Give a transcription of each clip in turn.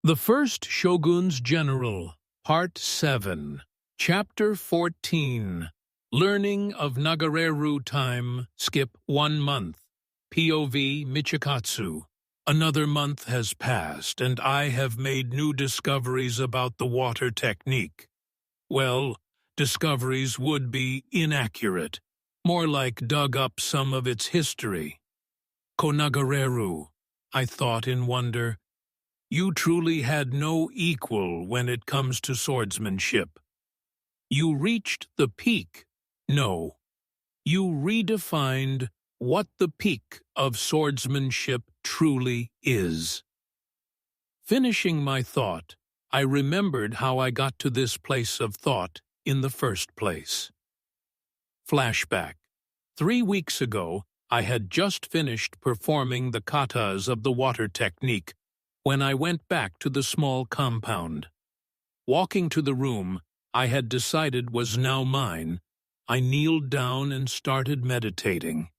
The First Shogun's General, Part 7, Chapter 14, Learning of Nagareru Time, Skip 1 month, POV Michikatsu. Another month has passed, and I have made new discoveries about the water technique. Well, discoveries would be inaccurate, more like dug up some of its history. Konagareru, I thought in wonder. You truly had no equal when it comes to swordsmanship. You reached the peak. No, you redefined what the peak of swordsmanship truly is. Finishing my thought, I remembered how I got to this place of thought in the first place. Flashback. 3 weeks ago, I had just finished performing the katas of the water technique when I went back to the small compound. Walking to the room I had decided was now mine, I kneeled down and started meditating.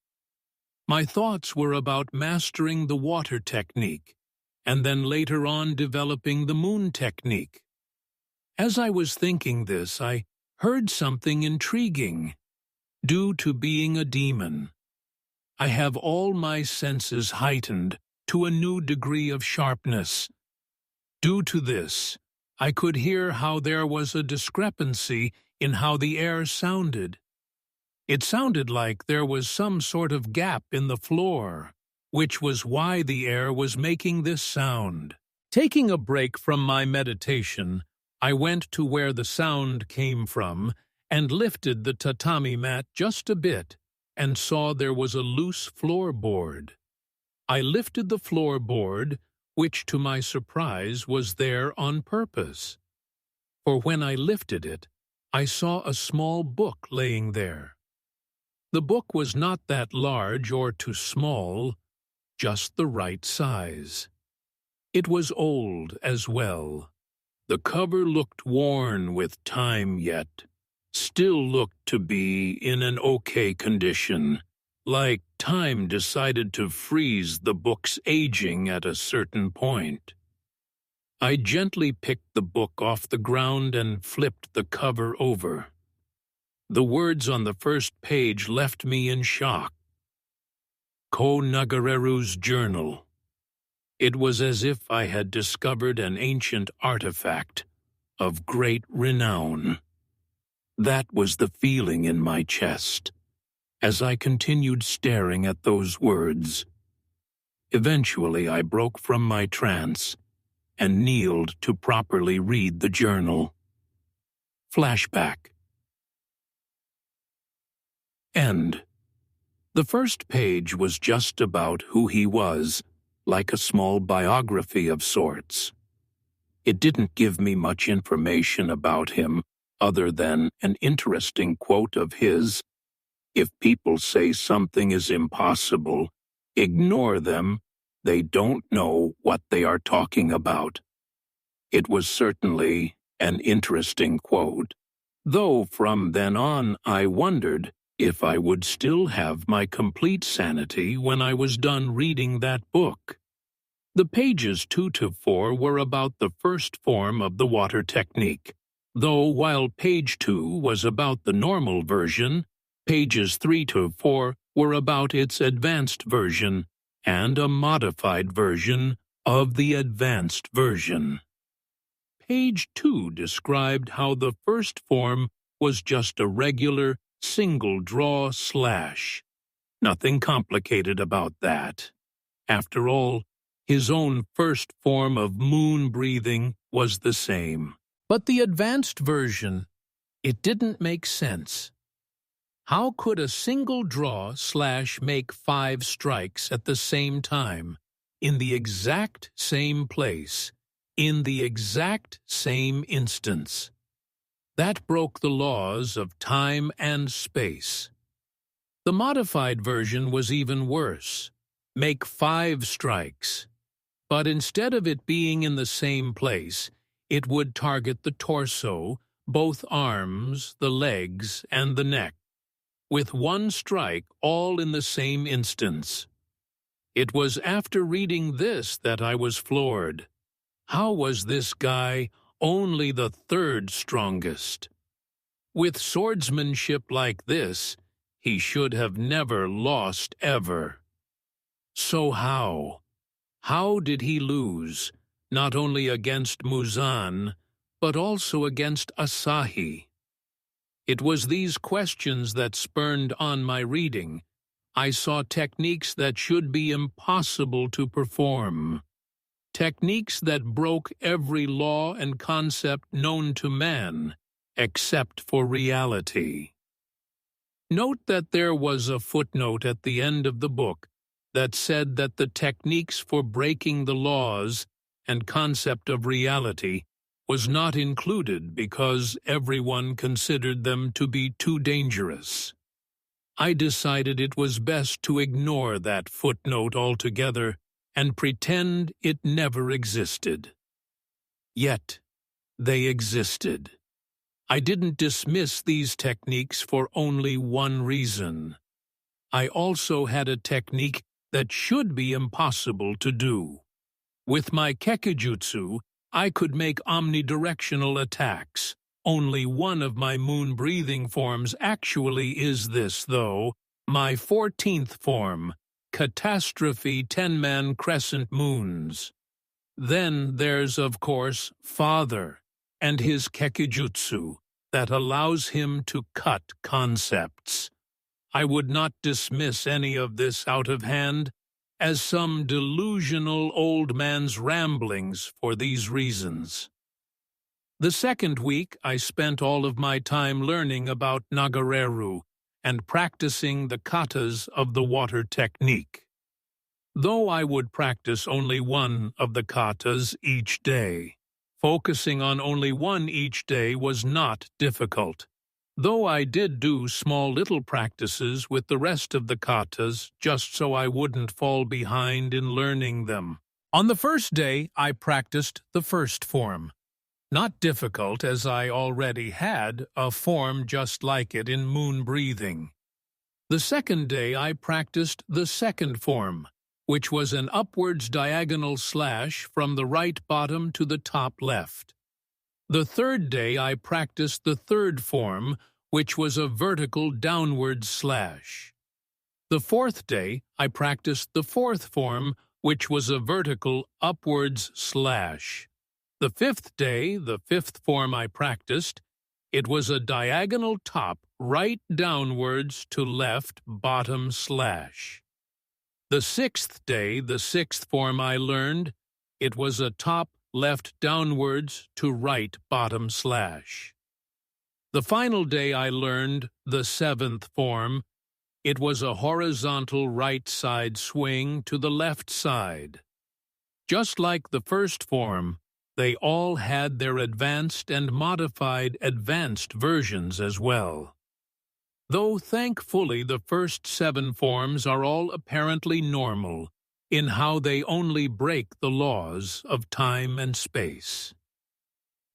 My thoughts were about mastering the water technique, and then later on developing the moon technique. As I was thinking this, I heard something intriguing. Due to being a demon, I have all my senses heightened to a new degree of sharpness. Due to this, I could hear how there was a discrepancy in how the air sounded. It sounded like there was some sort of gap in the floor, which was why the air was making this sound. Taking a break from my meditation, I went to where the sound came from and lifted the tatami mat just a bit and saw there was a loose floorboard. I lifted the floorboard, which to my surprise was there on purpose. For when I lifted it, I saw a small book laying there. The book was not that large or too small, just the right size. It was old as well. The cover looked worn with time yet still looked to be in an okay condition, like time decided to freeze the book's aging at a certain point. I gently picked the book off the ground and flipped the cover over. The words on the first page left me in shock. Konagareru's Journal. It was as if I had discovered an ancient artifact of great renown. That was the feeling in my chest as I continued staring at those words. Eventually I broke from my trance and kneeled to properly read the journal. Flashback. End. The first page was just about who he was, like a small biography of sorts. It didn't give me much information about him, other than an interesting quote of his: "If people say something is impossible, ignore them. They don't know what they are talking about." It was certainly an interesting quote, though from then on I wondered if I would still have my complete sanity when I was done reading that book. The pages 2 to 4 were about the first form of the water technique, though while page 2 was about the normal version, pages 3 to 4 were about its advanced version and a modified version of the advanced version. Page 2 described how the first form was just a regular single draw slash. Nothing complicated about that. After all, his own first form of moon breathing was the same. But the advanced version, it didn't make sense. How could a single draw slash make 5 strikes at the same time, in the exact same place, in the exact same instance? That broke the laws of time and space. The modified version was even worse. Make 5 strikes. But instead of it being in the same place, it would target the torso, both arms, the legs, and the neck, with 1 strike all in the same instance. It was after reading this that I was floored. How was this guy only the third strongest? With swordsmanship like this, he should have never lost ever. So how? How did he lose, not only against Muzan, but also against Asahi? It was these questions that spurred on my reading. I saw techniques that should be impossible to perform. Techniques that broke every law and concept known to man, except for reality. Note that there was a footnote at the end of the book that said that the techniques for breaking the laws and concept of reality was not included because everyone considered them to be too dangerous. I decided it was best to ignore that footnote altogether and pretend it never existed. Yet, they existed. I didn't dismiss these techniques for only one reason. I also had a technique that should be impossible to do. With my Kekijutsu, I could make omnidirectional attacks. Only one of my moon-breathing forms actually is this, though, my 14th form, Catastrophe 10-man crescent moons. Then there's, of course, Father and his Kekijutsu that allows him to cut concepts. I would not dismiss any of this out of hand as some delusional old man's ramblings for these reasons. The second week, I spent all of my time learning about Nagareru and practicing the katas of the water technique. Though I would practice only one of the katas each day, focusing on only one each day was not difficult. Though I did do small little practices with the rest of the katas just so I wouldn't fall behind in learning them. On the first day, I practiced the first form. Not difficult, as I already had a form just like it in moon breathing. The second day I practiced the second form, which was an upwards diagonal slash from the right bottom to the top left. The third day I practiced the third form, which was a vertical downward slash. The fourth day I practiced the fourth form, which was a vertical upwards slash. The fifth day, the fifth form I practiced, it was a diagonal top right downwards to left bottom slash. The sixth day, the sixth form I learned, it was a top left downwards to right bottom slash. The final day I learned the seventh form, it was a horizontal right side swing to the left side. Just like the first form, they all had their advanced and modified advanced versions as well. Though thankfully the first 7 forms are all apparently normal in how they only break the laws of time and space.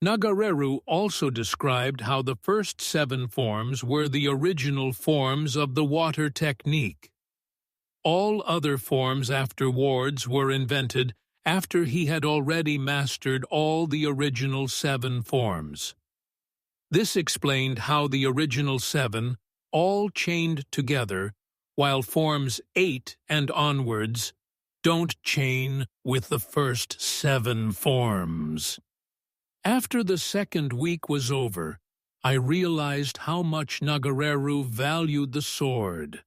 Nagareru also described how the first 7 forms were the original forms of the water technique. All other forms afterwards were invented after he had already mastered all the original 7 forms. This explained how the original 7 all chained together, while forms 8 and onwards don't chain with the first 7 forms. After the second week was over, I realized how much Nagareru valued the sword.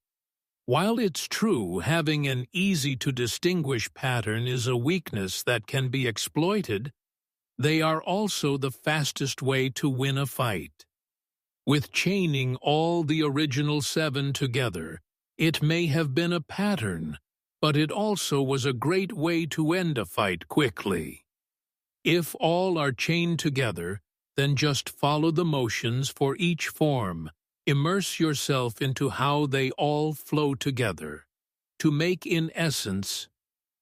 While it's true having an easy-to-distinguish pattern is a weakness that can be exploited, they are also the fastest way to win a fight. With chaining all the original 7 together, it may have been a pattern, but it also was a great way to end a fight quickly. If all are chained together, then just follow the motions for each form. Immerse yourself into how they all flow together, to make in essence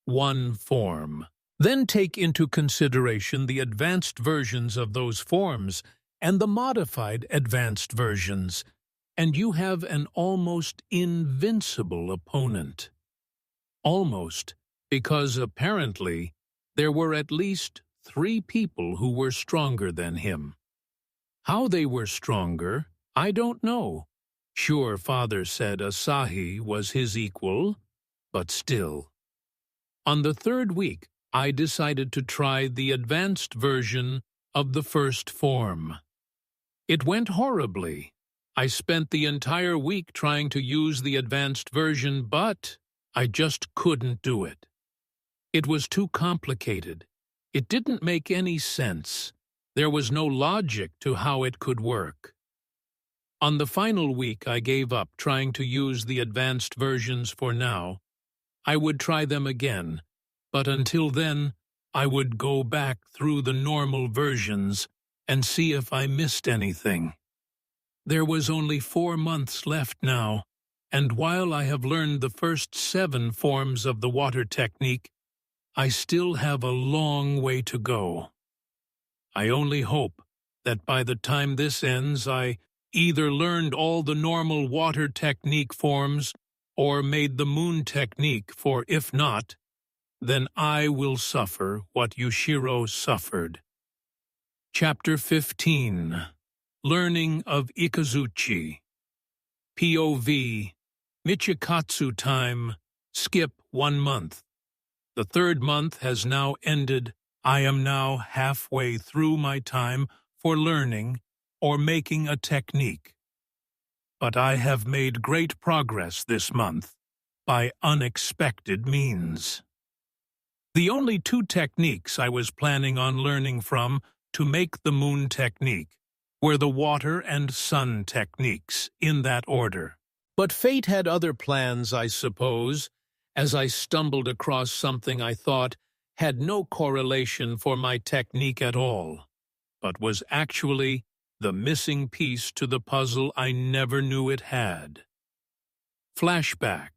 one form. Then take into consideration the advanced versions of those forms and the modified advanced versions, and you have an almost invincible opponent. Almost, because apparently there were at least 3 people who were stronger than him. How they were stronger, I don't know. Sure, Father said Asahi was his equal, but still. On the 3rd week, I decided to try the advanced version of the first form. It went horribly. I spent the entire week trying to use the advanced version, but I just couldn't do it. It was too complicated. It didn't make any sense. There was no logic to how it could work. On the final week, I gave up trying to use the advanced versions for now. I would try them again, but until then, I would go back through the normal versions and see if I missed anything. There was only 4 months left now, and while I have learned the first 7 forms of the water technique, I still have a long way to go. I only hope that by the time this ends, I either learned all the normal water technique forms or made the moon technique, for if not, then I will suffer what Yushiro suffered. Chapter 15. Learning of Ikazuchi. POV. Michikatsu time. Skip 1 month. The 3rd month has now ended. I am now halfway through my time for learning or making a technique. But I have made great progress this month by unexpected means. The only 2 techniques I was planning on learning from to make the moon technique were the water and sun techniques, in that order. But fate had other plans, I suppose, as I stumbled across something I thought had no correlation for my technique at all, but was actually the missing piece to the puzzle I never knew it had. Flashback.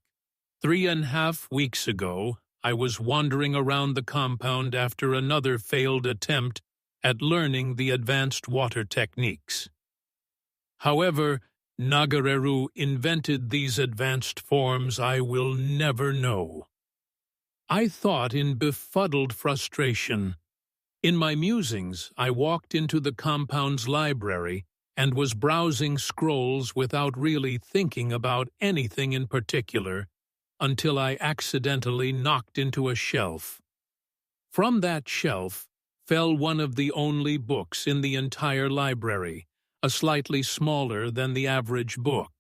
3.5 weeks ago, I was wandering around the compound after another failed attempt at learning the advanced water techniques. However, Nagareru invented these advanced forms I will never know. I thought in befuddled frustration. In my musings, I walked into the compound's library and was browsing scrolls without really thinking about anything in particular until I accidentally knocked into a shelf. From that shelf fell one of the only books in the entire library, a slightly smaller than the average book.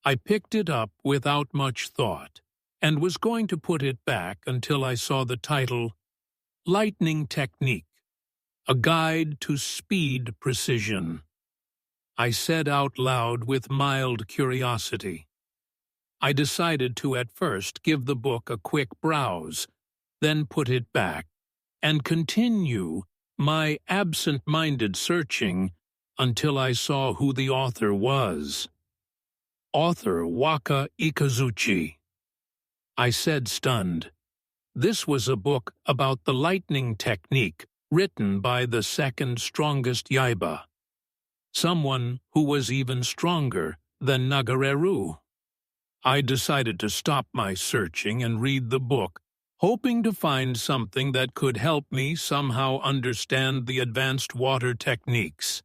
I picked it up without much thought and was going to put it back until I saw the title, Lightning Technique, A Guide to Speed Precision. I said out loud with mild curiosity. I decided to at first give the book a quick browse, then put it back, and continue my absent-minded searching until I saw who the author was. Author Waka Ikazuchi. I said, stunned. This was a book about the lightning technique written by the second strongest Yaiba, someone who was even stronger than Nagareru. I decided to stop my searching and read the book, hoping to find something that could help me somehow understand the advanced water techniques.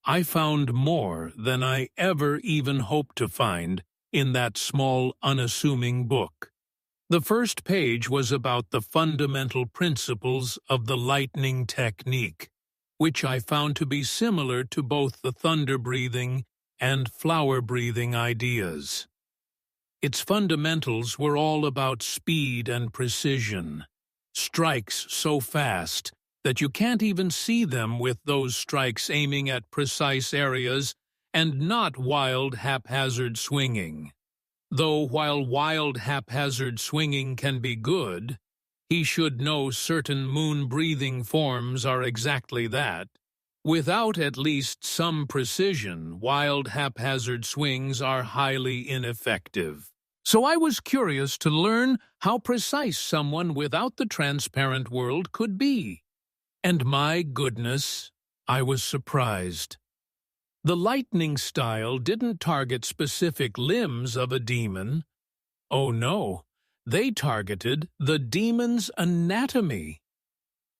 I found more than I ever even hoped to find in that small, unassuming book. The first page was about the fundamental principles of the lightning technique, which I found to be similar to both the thunder-breathing and flower-breathing ideas. Its fundamentals were all about speed and precision, strikes so fast that you can't even see them with those strikes aiming at precise areas and not wild, haphazard swinging. Though while wild, haphazard swinging can be good, he should know certain moon-breathing forms are exactly that. Without at least some precision, wild, haphazard swings are highly ineffective. So I was curious to learn how precise someone without the transparent world could be. And my goodness, I was surprised. The lightning style didn't target specific limbs of a demon. Oh no, they targeted the demon's anatomy.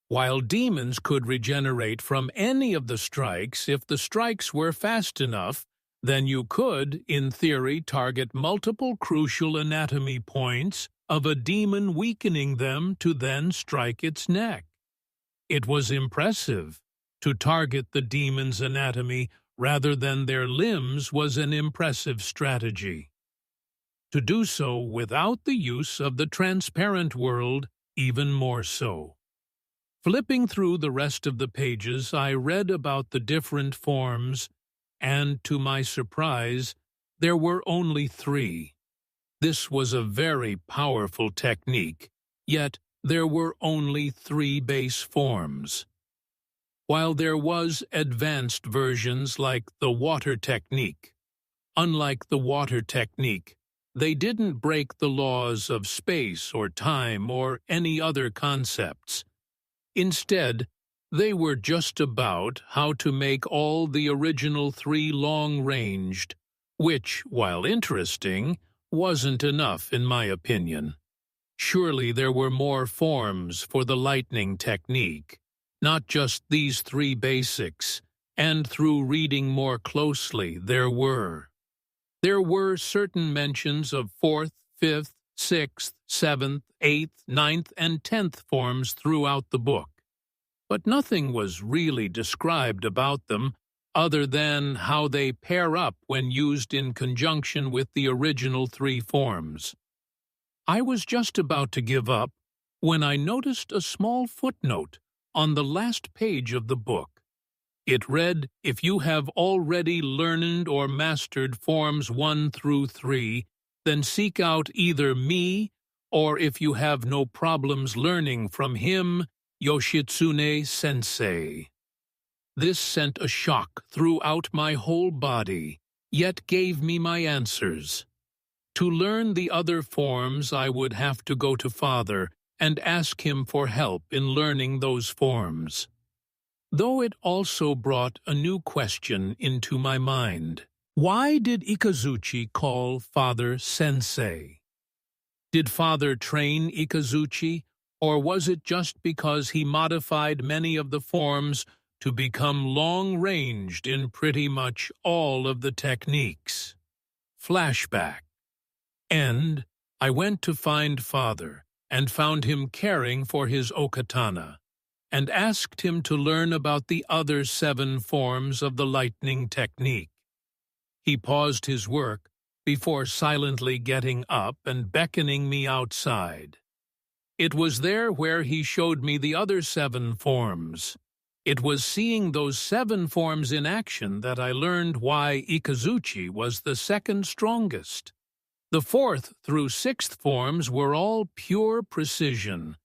while demons could regenerate from any of the strikes if the strikes were fast enough. Then you could, in theory, target multiple crucial anatomy points of a demon, weakening them to then strike its neck. It was impressive. To target the demon's anatomy rather than their limbs was an impressive strategy. To do so without the use of the transparent world, even more so. Flipping through the rest of the pages, I read about the different forms, and to my surprise, there were only 3. This was a very powerful technique, yet there were only 3 base forms. While there was advanced versions like the water technique, unlike the water technique, they didn't break the laws of space or time or any other concepts. Instead, they were just about how to make all the original 3 long-ranged, which, while interesting, wasn't enough in my opinion. Surely there were more forms for the lightning technique, not just these 3 basics, and through reading more closely there were certain mentions of 4th, 5th, 6th, 7th, 8th, 9th, and 10th forms throughout the book. But nothing was really described about them other than how they pair up when used in conjunction with the original 3 forms. I was just about to give up when I noticed a small footnote on the last page of the book. It read, "If you have already learned or mastered forms 1 through 3, then seek out either me, or if you have no problems learning from him, Yoshitsune Sensei." This sent a shock throughout my whole body, yet gave me my answers. To learn the other forms, I would have to go to Father and ask him for help in learning those forms. Though it also brought a new question into my mind. Why did Ikazuchi call Father Sensei? Did Father train Ikazuchi, or was it just because he modified many of the forms to become long-ranged in pretty much all of the techniques? Flashback. End. I went to find Father and found him caring for his okatana, and asked him to learn about the other 7 forms of the lightning technique. He paused his work before silently getting up and beckoning me outside. It was there where he showed me the other 7 forms. It was seeing those 7 forms in action that I learned why Ikazuchi was the second strongest. The 4th through 6th forms were all pure precision.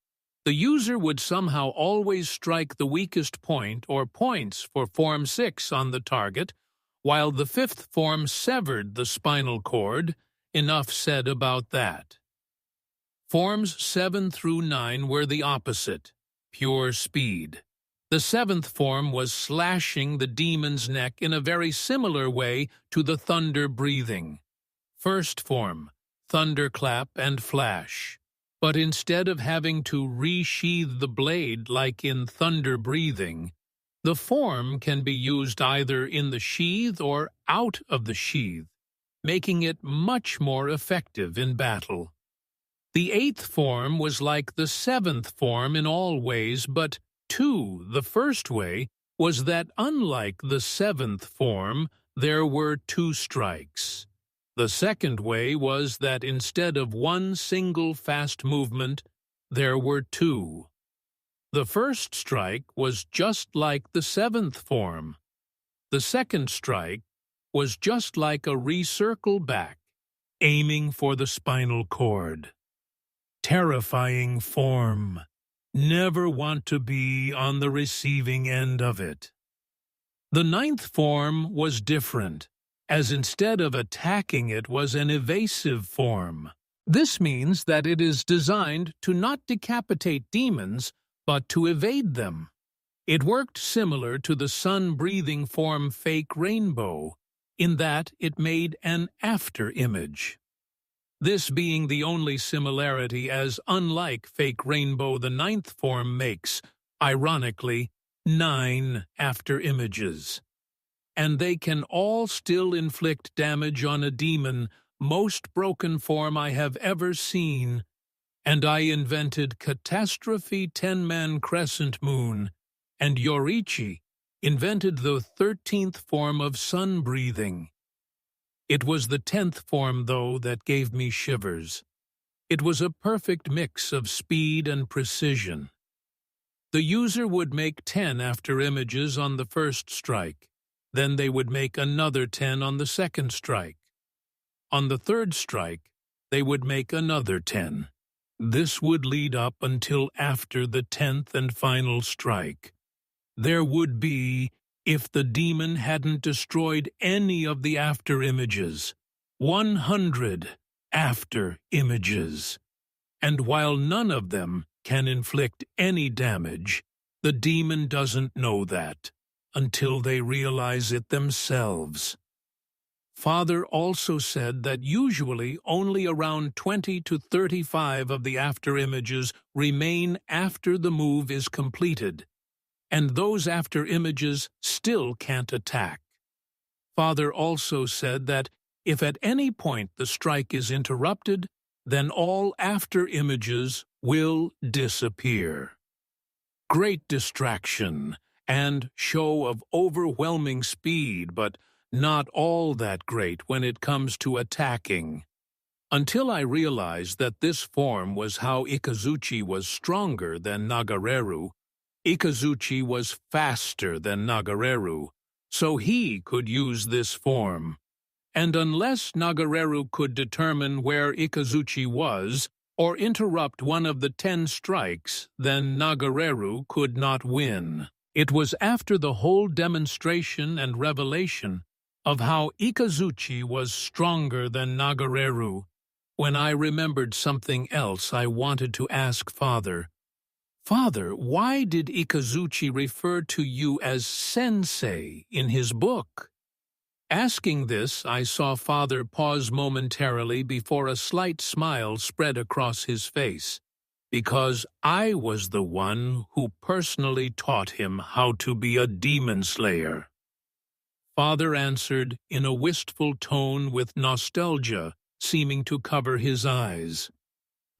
The user would somehow always strike the weakest point or points for Form 6 on the target, while the 5th form severed the spinal cord. Enough said about that. Forms 7 through 9 were the opposite, pure speed. The 7th form was slashing the demon's neck in a very similar way to the thunder breathing. 1st form, thunderclap and flash. But instead of having to resheathe the blade like in thunder breathing, the form can be used either in the sheath or out of the sheath, making it much more effective in battle. The 8th form was like the 7th form in all ways, but the first way was that unlike the 7th form, there were 2 strikes. The second way was that instead of 1 single fast movement, there were 2. The first strike was just like the 7th form. The second strike was just like a recircle back, aiming for the spinal cord. Terrifying form. Never want to be on the receiving end of it. The 9th form was different, as instead of attacking it was an evasive form. This means that it is designed to not decapitate demons, but to evade them. It worked similar to the sun-breathing form Fake Rainbow, in that it made an after-image. This being the only similarity, as unlike Fake Rainbow the 9th form makes ironically, 9 after-images. And they can all still inflict damage on a demon, most broken form I have ever seen. And I invented Catastrophe 10-Man Crescent Moon, and Yorichi invented the 13th form of sun-breathing. It was the 10th form, though, that gave me shivers. It was a perfect mix of speed and precision. The user would make 10 after-images on the first strike. Then they would make another 10 on the second strike. On the third strike, they would make another 10. This would lead up until after the 10th and final strike. There would be, if the demon hadn't destroyed any of the after-images, 100 after-images. And while none of them can inflict any damage, the demon doesn't know that until they realize it themselves. Father also said that usually only around 20 to 35 of the after-images remain after the move is completed, and those after-images still can't attack. Father also said that if at any point the strike is interrupted, then all after-images will disappear. Great distraction and show of overwhelming speed, but not all that great when it comes to attacking. Until I realized that this form was how Ikazuchi was stronger than Nagareru. Ikazuchi was faster than Nagareru, so he could use this form. And unless Nagareru could determine where Ikazuchi was, or interrupt one of the 10 strikes, then Nagareru could not win. It was after the whole demonstration and revelation of how Ikazuchi was stronger than Nagareru, when I remembered something else I wanted to ask Father. Father, why did Ikazuchi refer to you as sensei in his book? Asking this, I saw Father pause momentarily before a slight smile spread across his face, because I was the one who personally taught him how to be a demon slayer. Father answered in a wistful tone with nostalgia seeming to cover his eyes.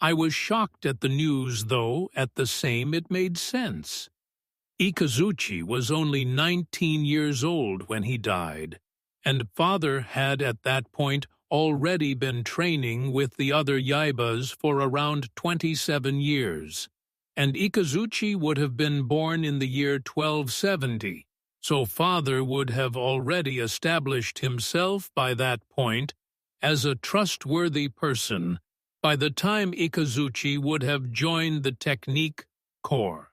I was shocked at the news, though at the same it made sense. Ikazuchi was only 19 years old when he died, and Father had at that point already been training with the other Yaibas for around 27 years, and Ikazuchi would have been born in the year 1270, so Father would have already established himself by that point as a trustworthy person by the time Ikazuchi would have joined the Technique Corps,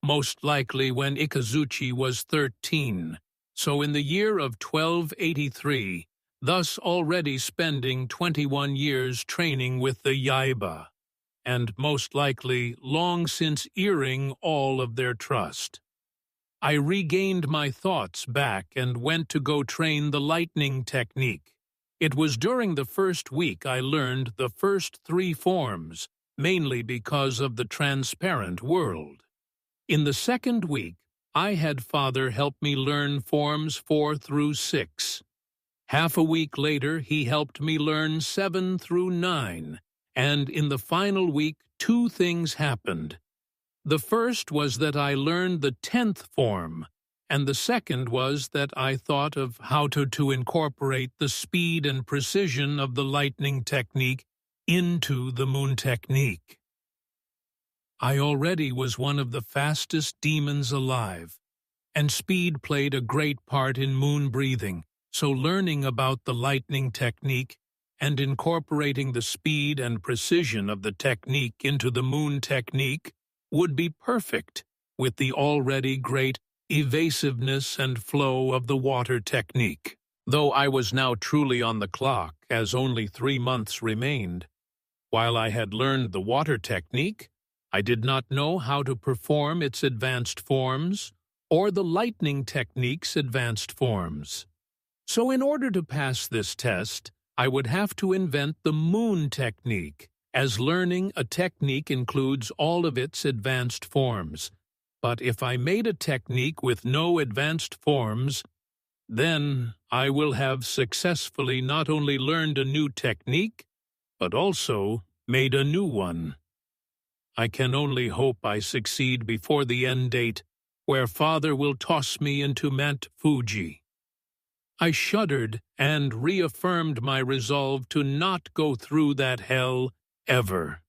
most likely when Ikazuchi was 13, so in the year of 1283, thus already spending 21 years training with the Yaiba, and most likely long since earning all of their trust. I regained my thoughts back and went to go train the lightning technique. It was during the first week I learned the first 3 forms, mainly because of the transparent world. In the second week, I had Father help me learn forms 4 through 6. Half a week later, he helped me learn 7 through 9, and in the final week, 2 things happened. The first was that I learned the 10th form, and the second was that I thought of how to incorporate the speed and precision of the lightning technique into the moon technique. I already was one of the fastest demons alive, and speed played a great part in moon breathing, so learning about the lightning technique and incorporating the speed and precision of the technique into the moon technique would be perfect with the already great evasiveness and flow of the water technique. Though I was now truly on the clock, as only 3 months remained, while I had learned the water technique, I did not know how to perform its advanced forms or the lightning technique's advanced forms. So in order to pass this test, I would have to invent the moon technique, as learning a technique includes all of its advanced forms. But if I made a technique with no advanced forms, then I will have successfully not only learned a new technique, but also made a new one. I can only hope I succeed before the end date, where Father will toss me into Mount Fuji. I shuddered and reaffirmed my resolve to not go through that hell ever.